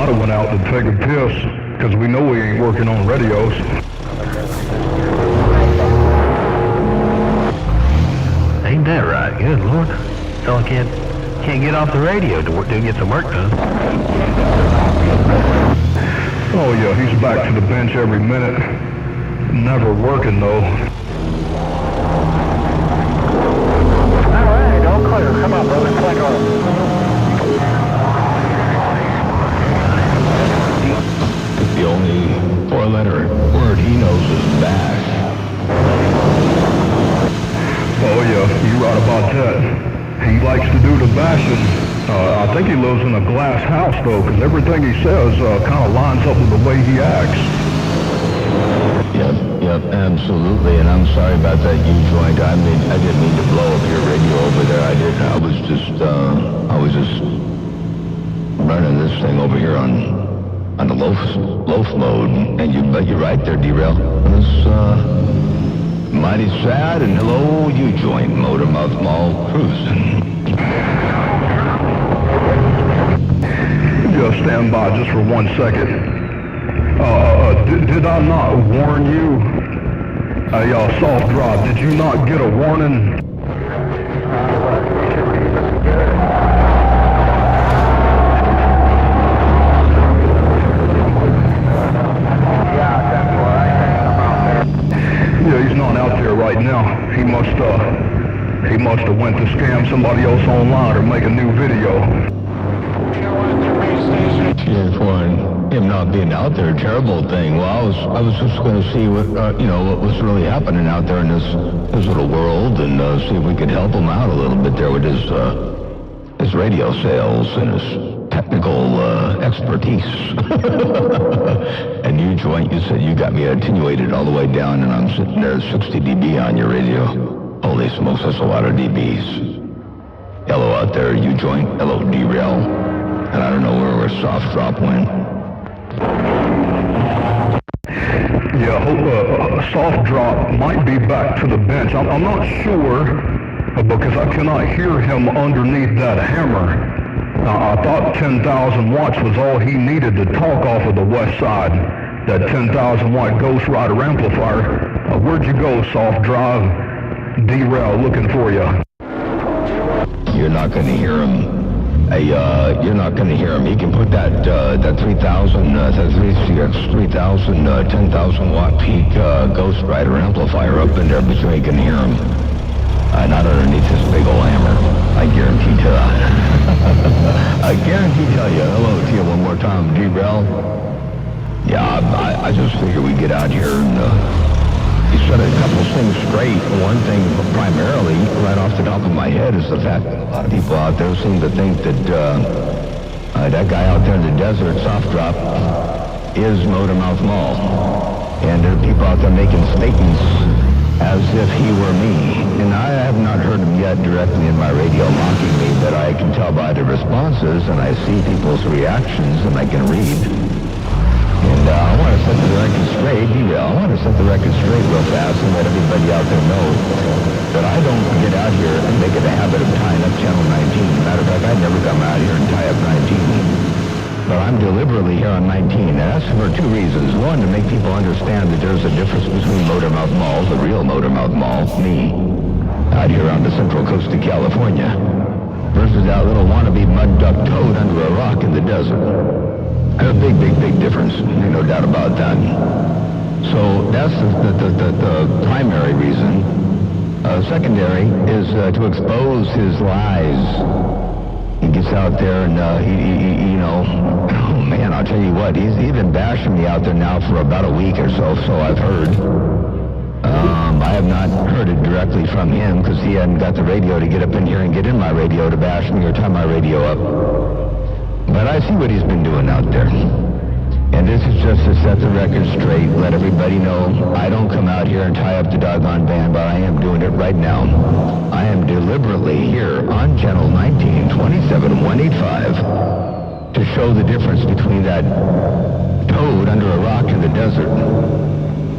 might have went out to take a piss, because we know we ain't working on radios. Ain't that right? Good Lord. So I can't get off the radio to get some work done. Oh yeah, he's back to the bench every minute. Never working though. Alright, all clear. Come on, brother. Play on. The only four-letter word he knows is bash. Oh yeah, you're right about that. He likes to do the bashing. I think he lives in a glass house though, because everything he says kind of lines up with the way he acts. Yep, absolutely. And I'm sorry about that U-joint. I didn't mean to blow up your radio over there. I was just running this thing over here on the loaf mode. And but you're right there, Derail. It's mighty sad. And hello, U-joint, motor mouth mall cruising. Yeah, stand by just for 1 second. Did I not warn you? Soft drop, did you not get a warning? Yeah, he's not out there right now. He must have went to scam somebody else online or make a new video. Yeah, for him not being out there, terrible thing. Well, I was just going to see what what was really happening out there in this little world, and see if we could help him out a little bit there with his radio sales and his technical expertise. And you said you got me attenuated all the way down, and I'm sitting there 60 dB on your radio. Holy smokes, that's a lot of dBs. Hello out there, U-joint. Hello, Derail. And I don't know where soft drop went. Yeah, soft drop might be back to the bench. I'm not sure because I cannot hear him underneath that hammer. I thought 10,000 watts was all he needed to talk off of the west side. That 10,000 watt Ghost Rider amplifier. Where'd you go, soft drive? Derail looking for you. You're not going to hear him. You're not going to hear him. He can put that 3,000, 10,000 watt peak Ghost Rider amplifier up in there, but you ain't going to hear him. Not underneath this big old hammer. I guarantee to. I guarantee tell you. Hello to you one more time, Derail. Yeah, I just figured we'd get out here and you set a couple of things straight. One thing primarily, right off the top of my head, is the fact that a lot of people out there seem to think that that guy out there in the desert, Soft Drop, is Motor Mouth Mall. And there are people out there making statements as if he were me. And I have not heard him yet directly in my radio mocking me, but I can tell by the responses, and I see people's reactions, and I can read. And I want to set the record straight, Derail. I want to set the record straight real fast and let everybody out there know that I don't get out here and make it a habit of tying up Channel 19. Matter of fact, I never come out here and tie up 19. But I'm deliberately here on 19, and that's for two reasons. One, to make people understand that there's a difference between Motormouth Mall, the real Motormouth Mall, me, out here on the central coast of California, versus that little wannabe mud duck toad under a rock in the desert. A big, big, big difference. No doubt about that. So that's the primary reason. Secondary is to expose his lies. He gets out there and oh man, I'll tell you what, he's been bashing me out there now for about a week or so I've heard. I have not heard it directly from him because he hadn't got the radio to get up in here and get in my radio to bash me or tie my radio up. But I see what he's been doing out there. And this is just to set the record straight, let everybody know I don't come out here and tie up the doggone band, but I am doing it right now. I am deliberately here on Channel 19, 27185, to show the difference between that toad under a rock in the desert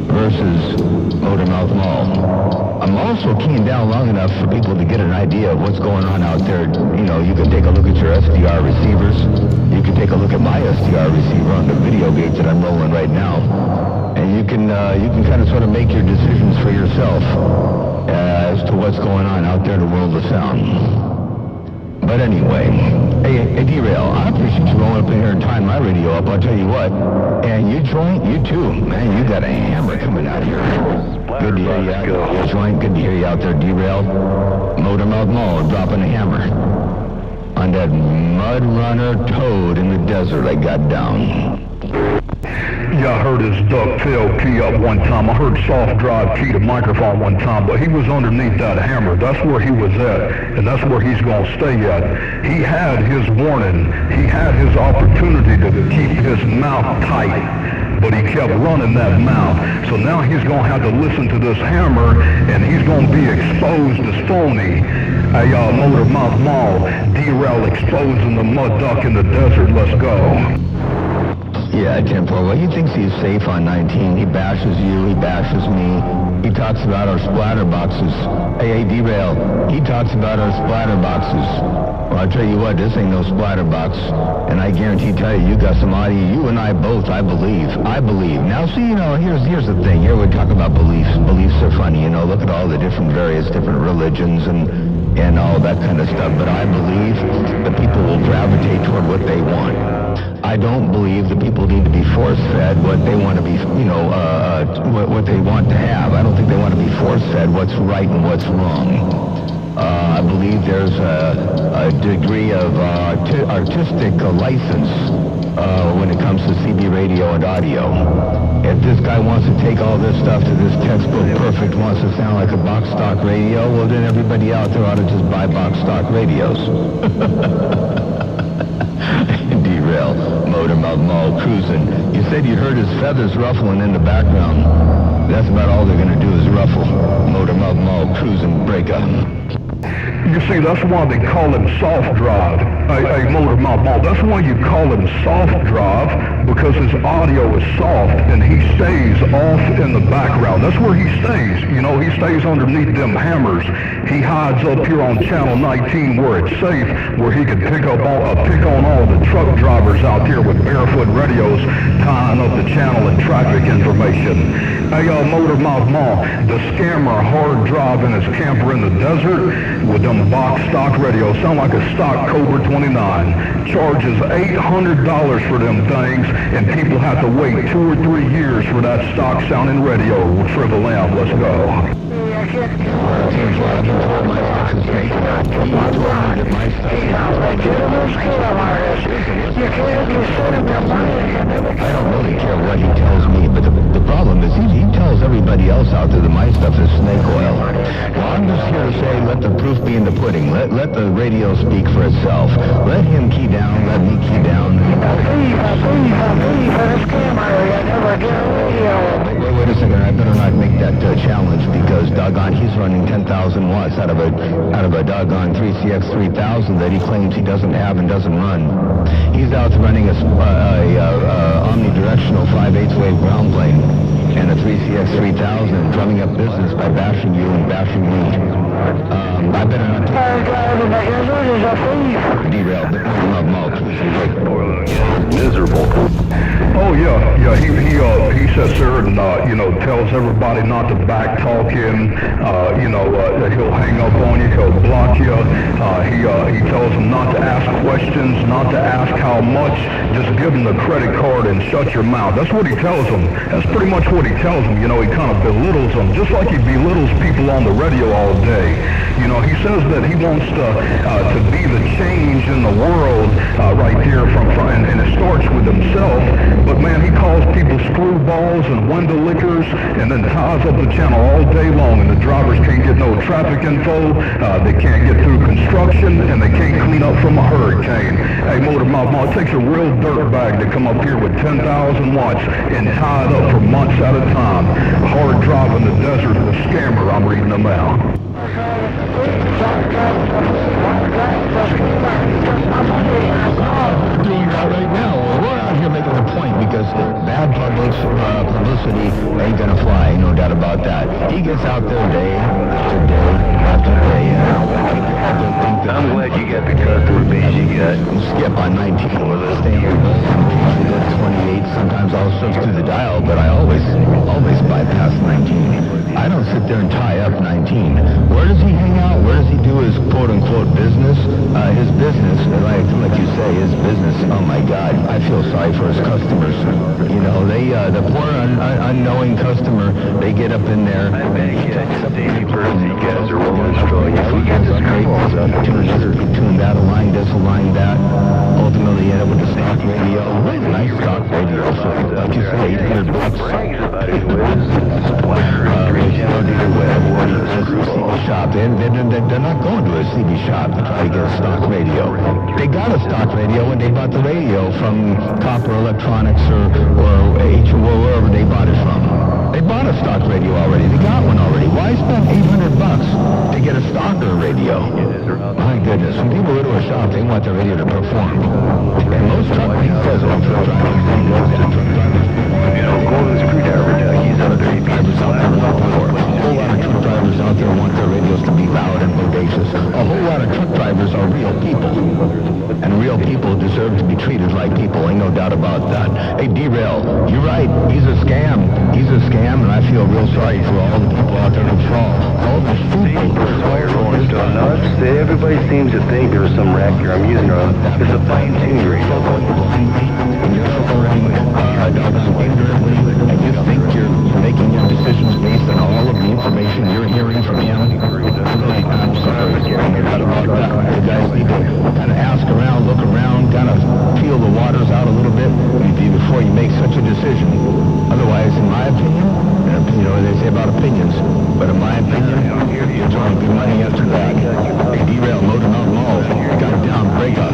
versus Motormouth Mall. I'm also also keying down long enough for people to get an idea of what's going on out there. You know, you can take a look at your SDR receivers. You can take a look at my SDR receiver on the video gauge that I'm rolling right now. And you can kind of sort of make your decisions for yourself as to what's going on out there in the world of sound. But anyway, hey, D-Rail, I appreciate you rolling up in here and tying my radio up, I'll tell you what. And you joint, you too. Man, you got a hammer coming out here. Good to hear you out there, joint. Good to hear you out there, D-Rail. Motor Mouth Mall dropping a hammer on that mud runner toad in the desert I got down. Yeah, I heard his ducktail key up one time. I heard soft drive key to microphone one time, but he was underneath that hammer. That's where he was at, and that's where he's going to stay at. He had his warning. He had his opportunity to keep his mouth tight, but he kept running that mouth. So now he's going to have to listen to this hammer, and he's going to be exposed as phony. Hey, Motor Mouth Mall, D-Rail exposing the mud duck in the desert. Let's go. Yeah, 10-4. Well, he thinks he's safe on 19. He bashes you. He bashes me. He talks about our splatter boxes. Hey, D-Rail, he talks about our splatter boxes. Well, I'll tell you what, this ain't no splatter box. And I guarantee tell you, you got some audio. You and I both, I believe. I believe. Now, see, you know, here's the thing. Here we talk about beliefs. Beliefs are funny, you know. Look at all the various different religions and all that kind of stuff. But I believe that people will gravitate toward what they want. I don't believe that people need to be force-fed what they want to be, you know, what they want to have. I don't think they want to be force-fed what's right and what's wrong. I believe there's a degree of artistic license when it comes to CB radio and audio. If this guy wants to take all this stuff to this textbook perfect, wants to sound like a box stock radio, well then everybody out there ought to just buy box stock radios. Derail, Motor Mouth Mall cruising. You said you heard his feathers ruffling in the background. That's about all they're gonna do is ruffle. Motor Mouth Mall cruising breakup. You see, that's why they call him soft drive. Hey, Motor Mouth Mall, that's why you call him soft drive, because his audio is soft and he stays off in the background. That's where he stays. You know, he stays underneath them hammers. He hides up here on channel 19 where it's safe, where he can pick on all the truck drivers out here with barefoot radios tying up the channel and traffic information. Hey, Motor Mouth Mall, the scammer hard driving his camper in the desert with them box stock radios. Sound like a stock Cobra 29. Charges $800 for them things, and people have to wait 2 or 3 years for that stock sounding radio. Triple M, let's go. I don't really care what he tells me, but the problem is he tells everybody else out there that my stuff is snake oil. Well, I'm just here to say let the proof be in the pudding. Let the radio speak for itself. Let him key down, let me key down. Wait a second, I better not make that challenge because doggone he's running 10,000 watts out of a doggone 3CX 3000 that he claims he doesn't have and doesn't run. He's out running a omnidirectional 5/8 wave ground plane and a 3CX 3000 drumming up business by bashing you and bashing me. I better not derail, but miserable. Oh yeah, he sits there and tells everybody not to back talk him. He'll hang up on you, he'll block you. He tells them not to ask questions, not to ask how much. Just give them the credit card and shut your mouth. That's what he tells them. That's pretty much what he tells them. You know, he kind of belittles them, just like he belittles people on the radio all day. You know, he says that he wants to be the change in the world right there and it starts with himself. But man, he calls people screwballs and window lickers and then ties up the channel all day long, and the drivers can't get no traffic info, they can't get through construction, and they can't clean up from a hurricane. Hey, Motor Mouth Mall, it takes a real dirt bag to come up here with 10,000 watts and tie it up for months at a time. Hard driving the desert with scammer, I'm reading them out. Right now, we're out here making a point because bad publicity ain't gonna fly, no doubt about that. He gets out there day after day I'm glad you got the customer base you got. Skip on 19 with a standard 28. Sometimes I'll shift through the dial, but I always bypass 19. I don't sit there and tie up 19. Where does he hang out? Where does he do his quote-unquote business? His business, like you say, his business, oh my God, I feel sorry for his customers. You know, the poor unknowing customer, they get up in there. I bet you guys are rolling straw. You get this Tune that, align this, align that. Ultimately, end up with the stock radio. Really nice stock radio. So, like you say, 800 bucks. brags about it, Splatter. Shop in. They're not going to a CB shop to try to get a stock radio. They got a stock radio when they bought the radio from Copper Electronics or HO, wherever they bought it from. They bought a stock radio already. They got one already. Why spend 800 bucks to get a stocker radio? My goodness. When people go to a shop, they want their radio to perform. And most truck drivers, You know, Golden Screwdriver, he's out there. drivers out there want power. A whole lot of truck drivers out there want their radios to be loud and bodacious. A whole lot of truck drivers are real people. And real people deserve to be treated like people. Ain't no doubt about that. Hey, Derail, you're right. He's a scam. He's a scam, and I feel real sorry for all the people out there who fall. All the Everybody seems to think there's some rack here. I'm using it's a fine-tuned radio. And you think you're making your decisions based on all of the information you're hearing from him? I'm sorry, the guys need to kind of ask around, look around, kind of feel the waters out a little bit before you make such a decision. Otherwise, in my opinion, you know what they say about opinions, but in my opinion, you're throwing good money after that. Derail, Motor Mountain Mall, got it down, break up.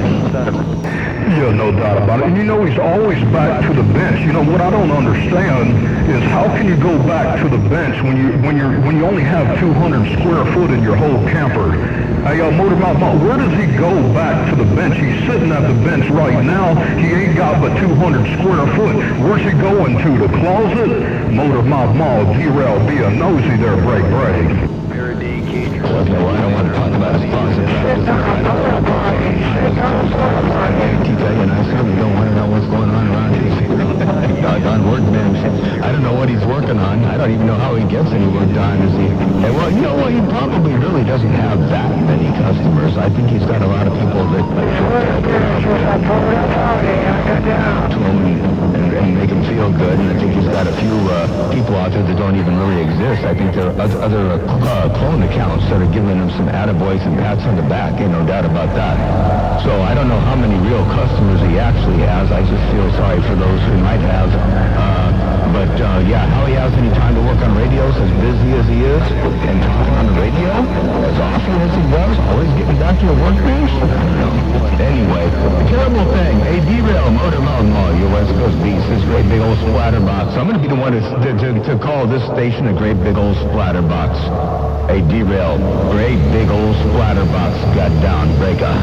Yeah, no doubt about it. And you know, he's always back to the bench. You know, what I don't understand is how can you go back to the bench when you only have 200 square foot in your whole camper? Hey, Motor Mouth, where does he go back to the bench? He's sitting at the bench right now. He ain't got but 200 square foot. Where's he going to? The closet? Motor Mouth Mall, Derail, be a nosy there, break. I don't want to talk about his closet. And I certainly don't want to know what's going on around his doggone workbench. I don't know what he's working on. I don't even know how he gets any work done. Is he? And well, you know what? He probably really doesn't have that many customers. I think he's got a lot of people that to him and make him feel good. And I think he's got a few people out there that don't even really exist. I think there are other clone accounts that are giving him some attaboys and pats on the back. Ain't no doubt about that. So I don't know how many real customers he actually has. I just feel sorry for those who might have. But yeah, how he has any time to work on radios, as busy as he is, and talking on the radio, as often as he does, always getting back to your workbench? Anyway, terrible thing. Hey, Derail, Motor Mountain Mall, your West Coast beast, this great big old splatterbox. I'm going to be the one to call this station a great big old splatterbox. Hey, Derail, great big old splatterbox got down, breaker.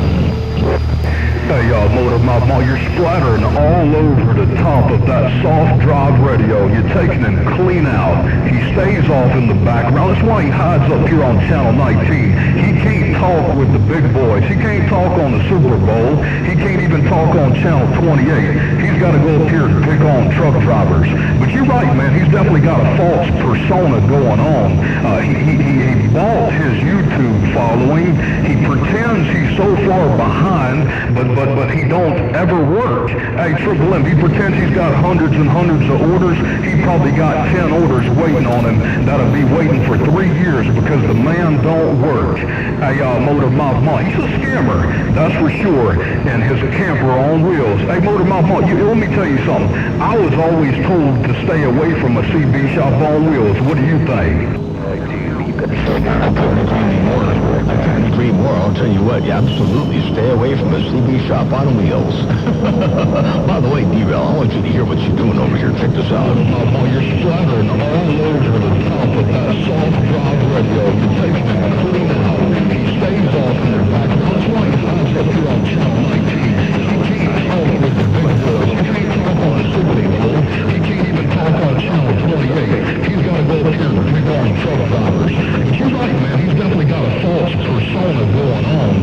Hey, Motor Mouth Mall, you're splattering all over the top of that soft drive radio. You're taking him clean out. He stays off in the background. That's why he hides up here on Channel 19. He can't talk with the big boys. He can't talk on the Super Bowl. He can't even talk on Channel 28. He's got to go up here and pick on truck drivers. But you're right, man. He's definitely got a false persona going on. He bought his YouTube following. He pretends he's so far behind, but he don't ever work. Hey, Triple M, he pretends he's got hundreds and hundreds of orders. He probably got 10 orders waiting on him that'll be waiting for 3 years because the man don't work. Hey, Motor Mouth Mall, he's a scammer, that's for sure, and his camper on wheels. Hey, Motor Mouth Mall, let me tell you something. I was always told to stay away from a CB shop on wheels. What do you think? I couldn't agree more. I'll tell you what, you absolutely stay away from a CB shop on wheels. By the way, Derail, I want you to hear what you're doing over here. Check this out. You're splattering all over the top of that soft drive radio. You're taking it clean out. He stays off in the background. That's why he hides up here on Channel 19. He can't talk with the big boys. He can't talk on the Super Bowl. He can't even talk on Channel 28. He's got to go up here and pick on truck drivers. But you're right, man. He's definitely got a false persona going on.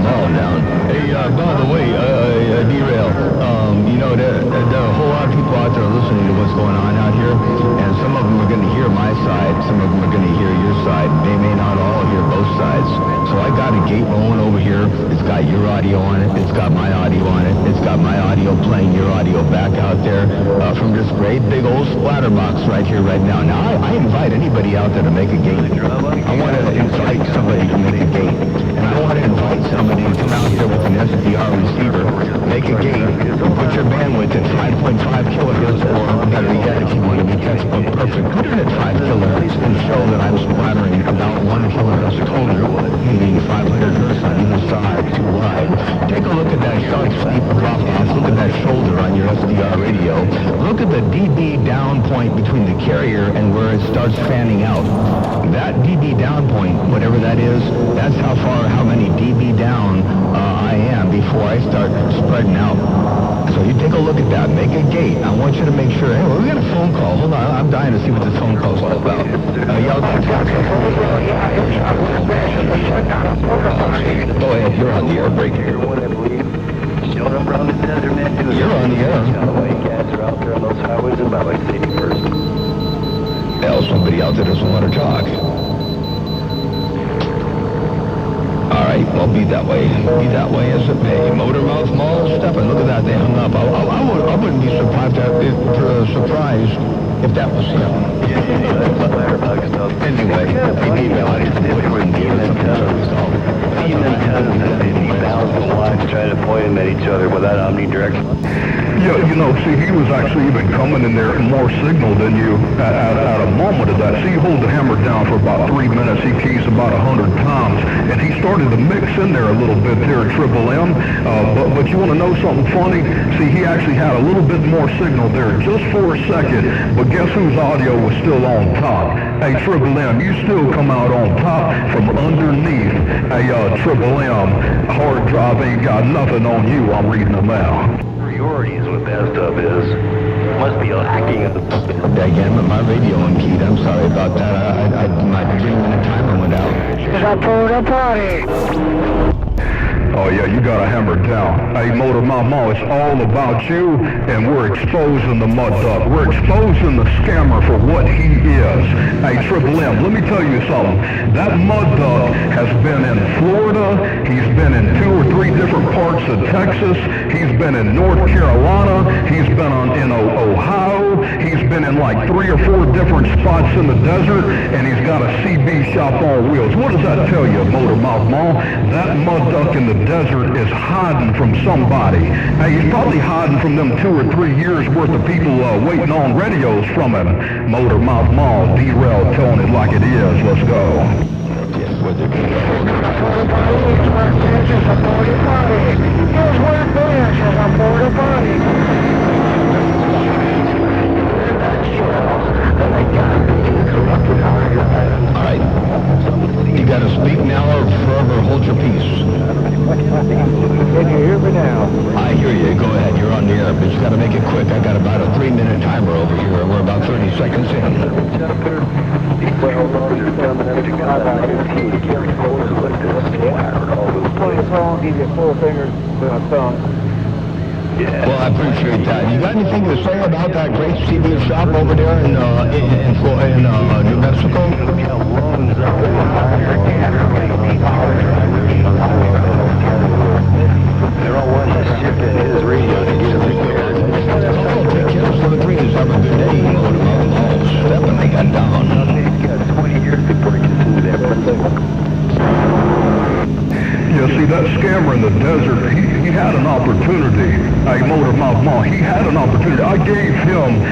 mall down. Hey, by the way, derail. You know, there are a whole lot of people out there listening to what's going on out here, and some of them are going to hear my side, some of them are going to hear your side. They may not all hear both sides. So I got a gate rolling over here. It's got your audio on it. It's got my audio on it. It's got my audio playing your audio back out there from this great big old splatter box right here, right now. Now, I invite anybody out there to make a gate. I want to invite somebody to make a gate. And I want to invite somebody to come out there with an SDR receiver, make a gate, and put your bandwidth at 5.5 kilohertz, or better yet, if you want to be textbook perfect, put it at 5 kilohertz and show that I'm splattering about 1 kilohertz total, meaning 500 hertz on either side, too wide. Take a look at that sharp, steep drop-off. Look at that shoulder on your SDR radio. Look at the dB down point between the carrier and where it starts fanning out. That dB down point, whatever that is, that's how many dB down I am before I start spreading out. So you take a look at that, make a gate. I want you to make sure, hey, we got a phone call. Hold on, I'm dying to see what this phone call's all about. Go ahead, you're on the air break. You're on the air. Cats are out there on those highways and byways, safety first. Hell, somebody out there doesn't want to talk. All right, well, be that way. Be that way as it may. Motormouth Mall, Stephen, look at that, they hung up. I wouldn't be surprised if that was him. Anyway, maybe trying to point them at each other without omnidirectional. Yeah, you know, see, he was actually even coming in there more signal than you at a moment of that. See, he holds the hammer down for about 3 minutes. He keys about 100 times, and he started to mix in there a little bit there at Triple M. But you want to know something funny? See, he actually had a little bit more signal there just for a second, but guess whose audio was still on top? Hey, Triple M, you still come out on top from underneath a Triple M hard drive. Ain't got nothing on you. I'm reading them out. Priorities what that stuff is. Must be lacking in the Daggum, my radio unkeyed. I'm sorry about that. My 3-minute timer went out. It's a porta potty. Oh yeah, you got a hammer down. Hey, Motor Mama, it's all about you, and we're exposing the mud duck. We're exposing the scammer for what he is. Hey, Triple M, let me tell you something. That mud duck has been in Florida. He's been in 2 or 3 different parts of Texas. He's been in North Carolina. He's been in Ohio. He's been in like 3 or 4 different spots in the desert, and he's got a CB shop on wheels. What does that tell you, Motor Mouth Mall? That mud duck in the desert is hiding from somebody. Hey, he's probably hiding from them 2 or 3 years worth of people waiting on radios from him. Motor Mouth Mall, derail, telling it like it is. Let's go. Here's where it is. It's a porta potty. All right. You got to speak now or forever hold your peace. Can you hear me now? I hear you. Go ahead. You're on the air, but you got to make it quick. I got about a 3-minute timer over here, and we're about 30 seconds in. Give you 4 fingers with a thumb. Yeah. Well, I appreciate that. You got anything to say about that great CB shop over there in New Mexico? They're all one shipping his radio to get him. Kills for the greens. Have a good day. Stepping, they got down. He's got 20 years before he gets into that principle. Yeah, see, that scammer in the desert, he had an opportunity. Hey, Motor Mouth Mall, he had an opportunity. I gave him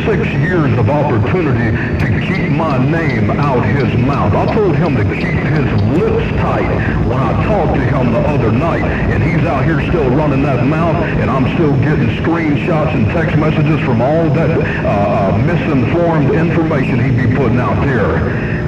6 years of opportunity to keep my name out his mouth. I told him to keep his lips tight when I talked to him the other night, and he's out here still running that mouth, and I'm still getting screenshots and text messages from all that misinformed information he'd be putting out there.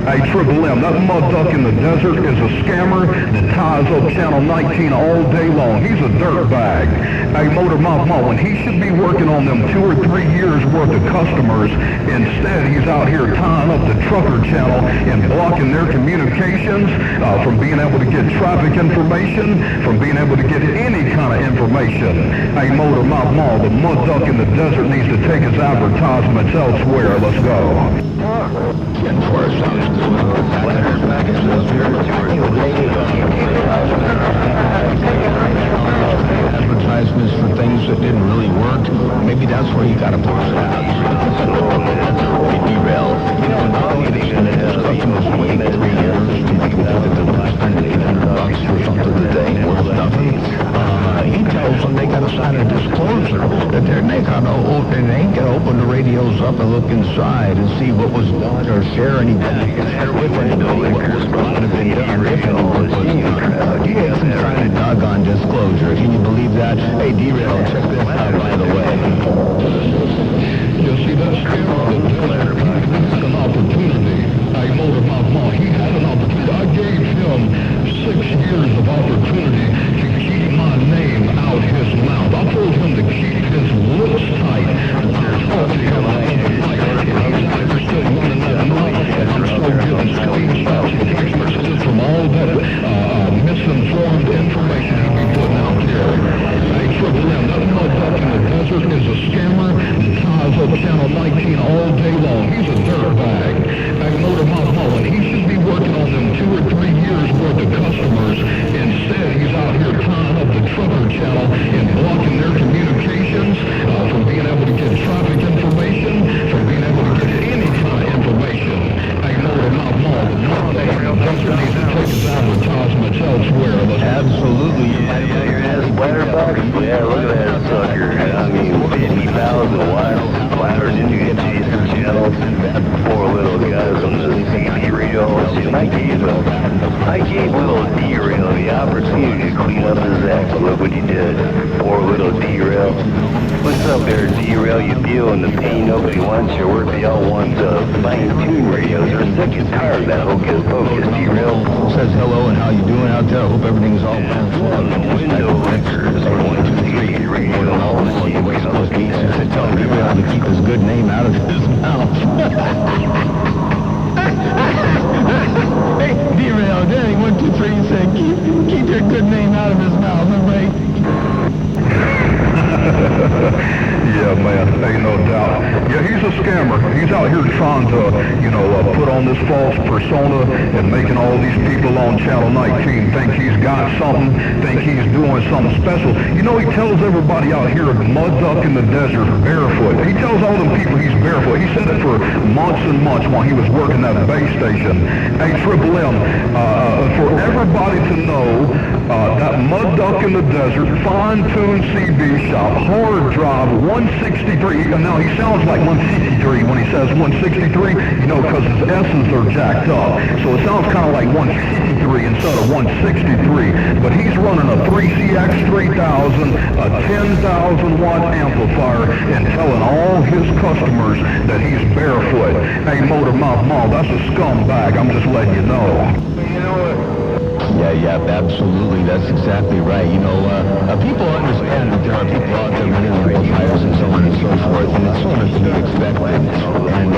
Hey, Triple M, that mud duck in the desert is a scammer that ties up Channel 19 all day long. He's a dirtbag. Hey, Motor Mama, when he should be working on them 2 or 3 years worth of customers, instead he's out here tying up the trucker channel and blocking their communications from being able to get traffic information, from being able to get any kind of information. Hey, Motor Mama, the mud duck in the desert needs to take his advertisements elsewhere. Let's go. 10-4 sounds good. Advertisements for things that didn't really work. Maybe that's where you gotta post ads. Hey, derail. You know, not only they should have customers wait 3 years to make it out of the last $800 for something that they ain't worth nothing. He tells them they gotta sign a disclosure that they ain't gonna open the radios up and look inside and see what was done or share anything with anybody. What was done, if any work was done. He had some kind of doggone disclosure. Can you believe that? Hey, derail, check this out, by the way. You see, that's an opportunity. Hey, Motor Mama, he had an opportunity. I gave him 6 years of opportunity to keep my name out his mouth. I told him to keep his lips tight. He's still running that night and still giving screenshots and text messages from all that misinformed information he'd be putting out there. Hey, Triple M, that mud duck in the desert is a scammer that ties up Channel 19 all day long. He's a dirtbag. Hey, Motor Mama, when he should be working on them 2 or 3 years worth of customers, instead he's out here tying up the trucker channel and blocking their communications from being able to get traffic information, from being able to get any kind of information. Hey, Motor Mama, the desert needs to take his advertisements elsewhere. Absolutely. Yeah, your ass bladderbox. Yeah, look at that sucker. I mean, 50,000 flowers into the channels. Poor little guys on the CD reels. And I gave little derail the opportunity to clean up his act. Look what he did. Poor little derail. What's up there, derail? You feeling the pain? Nobody wants your work. They all want fine-tuned radios. They're sick and tired of that hocus pocus, derail. Says hello and how you doing out there? I hope everything's all Window lickers are 1, 2, 3. Radio and all the same way. Tell derail to keep his good name out of his mouth. Hey, derail, Danny, 1, 2, 3 said keep your good name out of his mouth, all right? Yeah, man, ain't no doubt. Yeah, he's a scammer. He's out here trying to, put on this false persona and making all these people on Channel 19 think he's got something, think he's doing something special. You know, he tells everybody out here, mud duck in the desert, barefoot. He tells all them people he's barefoot. He said it for months and months while he was working that base station. Hey, Triple M, for everybody to know, that mud duck in the desert, fine-tuned CB shop, hard drive, 163. Now, he sounds like 163 when he says 163, because his S's are jacked up. So it sounds kind of like 163 instead of 163. But he's running a 3CX 3000, a 10,000 watt amplifier, and telling all his customers that he's barefoot. Hey, Motor Mama, that's a scumbag. I'm just letting you know. Yeah, absolutely. That's exactly right. People understand that there are people out there running amplifiers and so on and so forth, and it's sort of to be expected. And,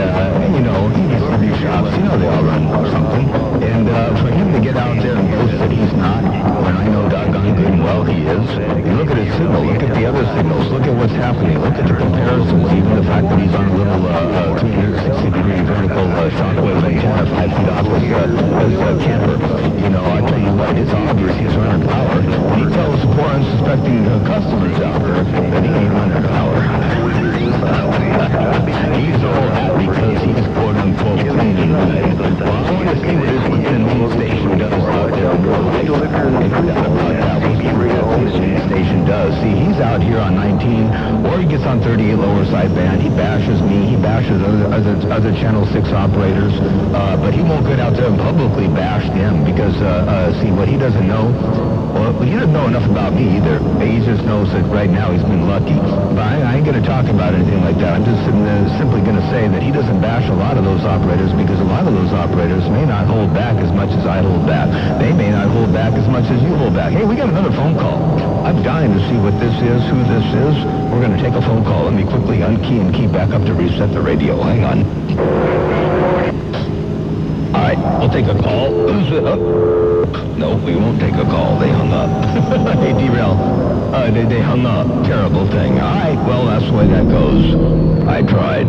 these shops, they all run something. And for him to get out there and boast that he's not, when I know doggone good and well he is, you look at his signal, look at the other signals, look at what's happening, look at the comparisons, even the fact that he's on a little 360-degree vertical shockwave antenna 5 feet off his camper. I tell you what, it's obvious he's running power. And he tells the poor unsuspecting customers out there that he ain't running power. He's all happy because he's quote-unquote clean and neat. Well, I want to see what his within main station does out there in real life. If you doubt about that, we'll see what his main station station does. See, he's out here on 19, or he gets on 38 lower sideband. He bashes me. He bashes other Channel 6 operators. But he won't get out there and publicly bash them because, see, what he doesn't know, well, he doesn't know enough about me either. He just knows that right now he's been lucky. But I ain't going to talk about anything like that. I'm just simply going to say that he doesn't bash a lot of those operators because a lot of those operators may not hold back as much as I hold back. They may not hold back as much as you hold back. Hey, we got another phone call. I'm dying to see what this is, who this is. We're going to take a phone call. Let me quickly unkey and key back up to reset the radio. Hang on. All right, we'll take a call. Who's it? No, we won't take a call. They hung up. Hey, Derail. They hung up. Terrible thing. All right, well, that's the way that goes. I tried.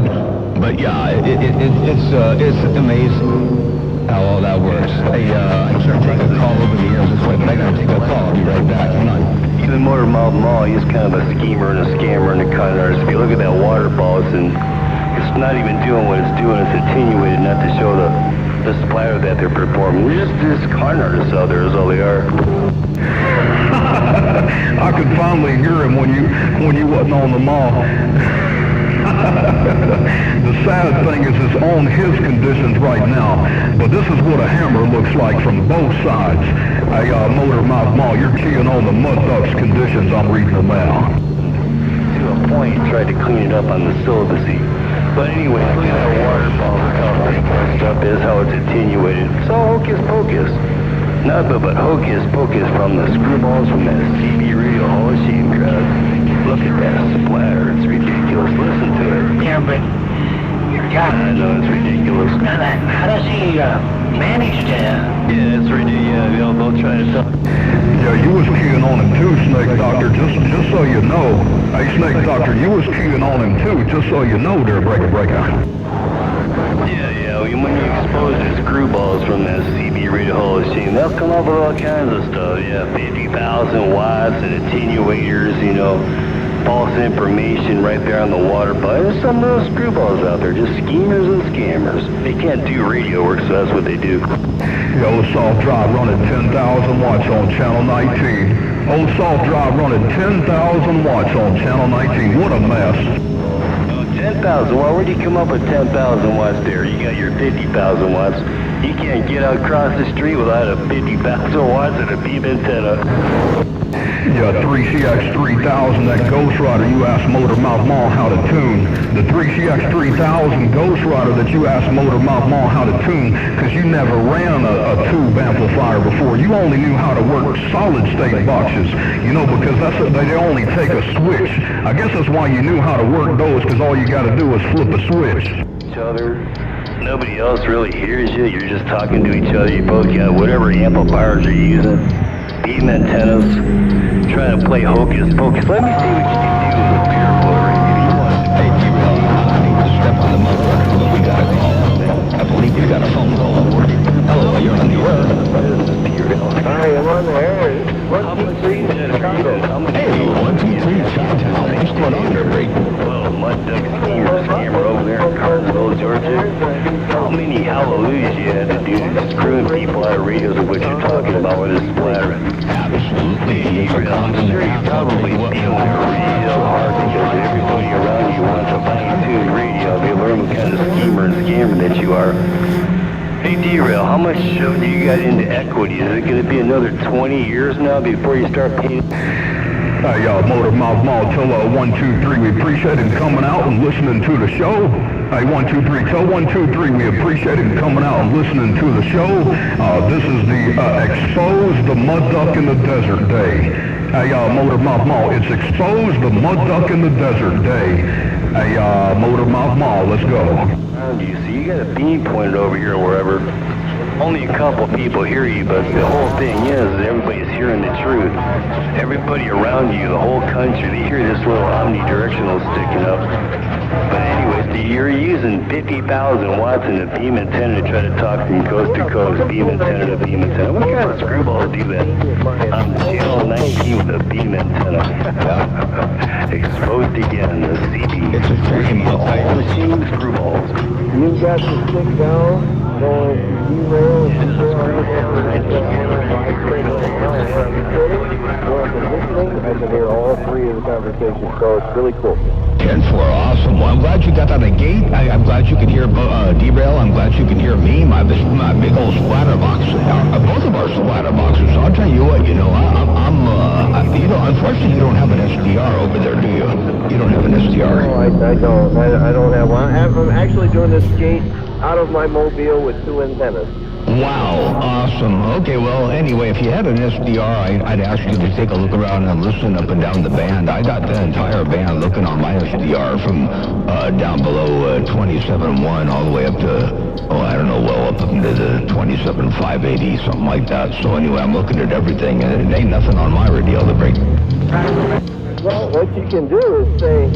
But yeah, it's amazing how all that works. Hey, I'm sure take a call over the air this way, but I gotta take a call. I'll be right back. Hang on. Even Motor Mouth Mall, he's kind of a schemer and a scammer and a con artist. If you look at that waterfall, it's not even doing what it's doing. It's attenuated not to show the splatter that they're performing. They're just con artists out there is all they are. I could finally hear him when you wasn't on the mall. The sad thing is it's on his conditions right now, but this is what a hammer looks like from both sides. Hey, Motor Mouth Mall, you're keying on the mud ducks conditions. I'm reading them now. To a point, he tried to clean it up on the syllabacy. But anyway, look at that waterfall, look how that stuff is, how it's attenuated. It's all hocus pocus. Nothing but hocus pocus from the screwballs from that CB radio Hall of Shame crowd. Look at that splatter, it's ridiculous. Listen to it. Yeah, but I know it's ridiculous. how does he manage to? Yeah, it's ridiculous. Yeah, they'll try to talk. Yeah, you was keying on him too, Snake Doctor, just so you know. Hey, Snake Doctor, you was keying on him too, just so you know there, Breaker. Yeah, when you expose the screwballs from that CB radio Hall of Shame, they'll come up with all kinds of stuff. Yeah, 50,000 watts and attenuators, false information right there on the water pipe. There's some of those screwballs out there, just schemers and scammers. They can't do radio work, so that's what they do. Old Soft Drive running 10,000 watts on channel 19. Old Soft Drive running 10,000 watts on channel 19. What a mess. 10,000, well, where do you come up with 10,000 watts there? You got your 50,000 watts. You can't get out across the street without a 50,000 watts and a beam antenna. Yeah, 3CX3000, that Ghost Rider you asked Motor Mouth Mall how to tune. The 3CX3000 Ghost Rider that you asked Motor Mouth Mall how to tune, because you never ran a tube amplifier before. You only knew how to work solid state boxes, because they only take a switch. I guess that's why you knew how to work those, because all you got to do is flip a switch. Each other. Nobody else really hears you. You're just talking to each other. You both got whatever amplifiers you're using. Beam antennas, trying to play hocus pocus. Let me see what you can do with a beer floater. Hey, Derail, I need to step on the motherfucker, but we got a call. I believe we got a phone call. Hello, you're on the air. Hi, I'm on the air. 123 Chicago. Hey, 123 Chi-Town. What's going on there, Brady? Well, Mud Duck scammer over there in Cartersville, Georgia. How many hallelujahs you had to do to screwing people out of radios of what you're talking about with this splattering? Absolutely. I'm sure you probably feel it real hard because everybody around you wants a fine-tuned radio. They learn what kind of schemer and scammer that you are. Hey, Derail, how much do you got into equity? Is it going to be another 20 years now before you start paying? Hey, Motor Mouth Mall, tell 123 we appreciate him coming out and listening to the show. Hey, 123, tell 123 we appreciate him coming out and listening to the show. This is the Expose the Mud Duck in the Desert Day. Hey, Motor Mouth Mall, it's Expose the Mud Duck in the Desert Day. Hey, Motor Mouth Mall, let's go. You see, you got a beam pointed over here or wherever. Only a couple people hear you, but the whole thing is that everybody's hearing the truth. Everybody around you, the whole country, they hear this little omnidirectional sticking up. But anyways, you're using 50,000 watts in a beam antenna to try to talk from coast to coast, beam antenna to beam antenna. What kind of screwballs do that? On channel 19 with a beam antenna. Exposed again, the CB. It's a dream. All the same screwballs. You got the stick down? going to derail and derail I can hear all three of the conversations, so it's really cool. 10-4, awesome. Well, I'm glad you got out of the gate. I'm glad you can hear derail. I'm glad you can hear me. My big old splatter box. Both of our splatter boxes. I'll tell you what, unfortunately you don't have an SDR over there, do you? You don't have an SDR. No, I don't. I don't have one. I'm actually doing this gate out of my mobile with two antennas. Wow, awesome. Okay, well, anyway, if you had an SDR, I'd ask you to take a look around and listen up and down the band. I got the entire band looking on my SDR from down below 27.1 all the way up to, up into the 27.580, something like that. So anyway, I'm looking at everything, and it ain't nothing on my radio to break. Well, what you can do is say,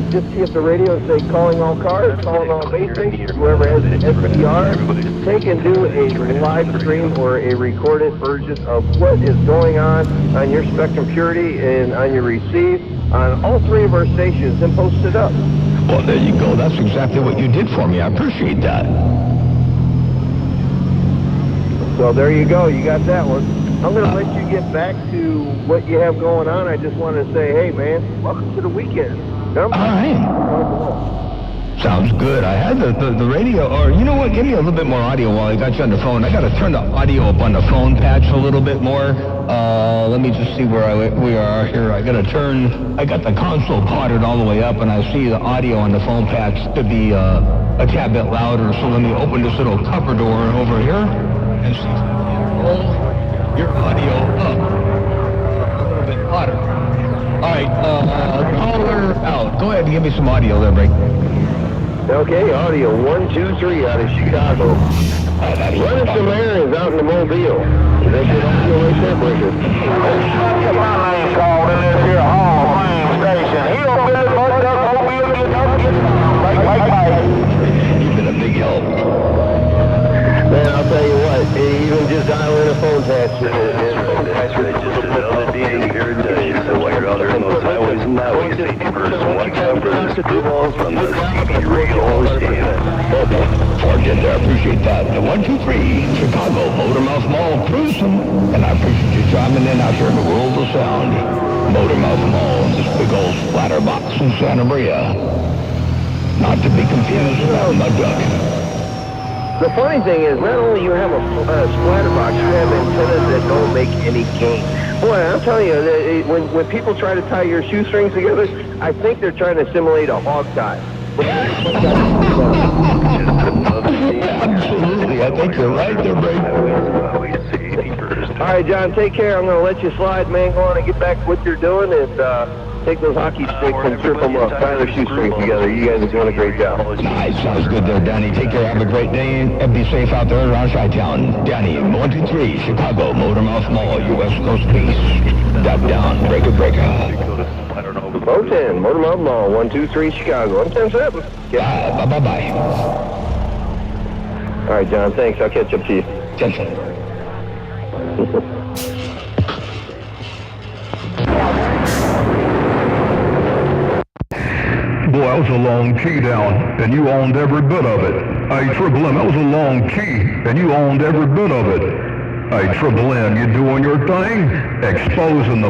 just see if the radio and say calling all cars, calling all base stations, whoever has an SDR, they can do a live stream or a recorded version of what is going on your spectrum purity and on your receive on all three of our stations and post it up. Well, there you go. That's exactly what you did for me. I appreciate that. So there you go. You got that one. I'm going to let you get back to what you have going on. I just want to say, hey, man, welcome to the weekend. All right. Sounds good. I had the radio, or you know what? Give me a little bit more audio while I got you on the phone. I got to turn the audio up on the phone patch a little bit more. Let me just see where we are here. I got the console potted all the way up, and I see the audio on the phone patch to be a tad bit louder. So let me open this little cover door over here and see if I can roll your audio up a little bit louder. All right, caller out. Go ahead and give me some audio there, Break. Okay, audio 1, 2, 3 out of Chicago. Running some errands out in the Mobile. They get audio right there, Breaker. My name called in this here Hall of Fame station. He don't really fucked up Mobile, get up. You've been a big help. Man, I'll tell you what, even just dialing a phone patch Just another day here today. So while you're out there on those highways and byways, safety first, and watch out for the screwballs from the CB radio stand. Forget there, I appreciate that. The 123, Chicago, Motormouth Mall, cruising. And I appreciate you driving in out here in the world of sound. Motormouth Mall, this big old splatter box in Santa Maria. Not to be confused with Mud Duck. The funny thing is, not only you have a splatter box, you have antennas that don't make any gain. Boy, I'm telling you, when people try to tie your shoestrings together, I think they're trying to simulate a hog tie. Absolutely, I think you're right there, Brady. All right, John, take care. I'm going to let you slide, man. Go on and get back to what you're doing and take those hockey sticks and strip them up. Tie their shoestrings together. You guys are doing a great job. Nice, sounds good there, Danny. Take care, have a great day, and be safe out there around Chi-Town. Danny, 123, Chicago, Motormouth Mall, your West Coast Peace. Duck down, breaker. Boat 10, Motormouth Mall, 123, Chicago. I'm 10-7. Bye-bye. All right, John, thanks. I'll catch up to you. 10-7. Boy, that was a long key down, and you owned every bit of it. Hey, Triple M, that was a long key, and you owned every bit of it. Hey, Triple M, you doing your thing? Exposing the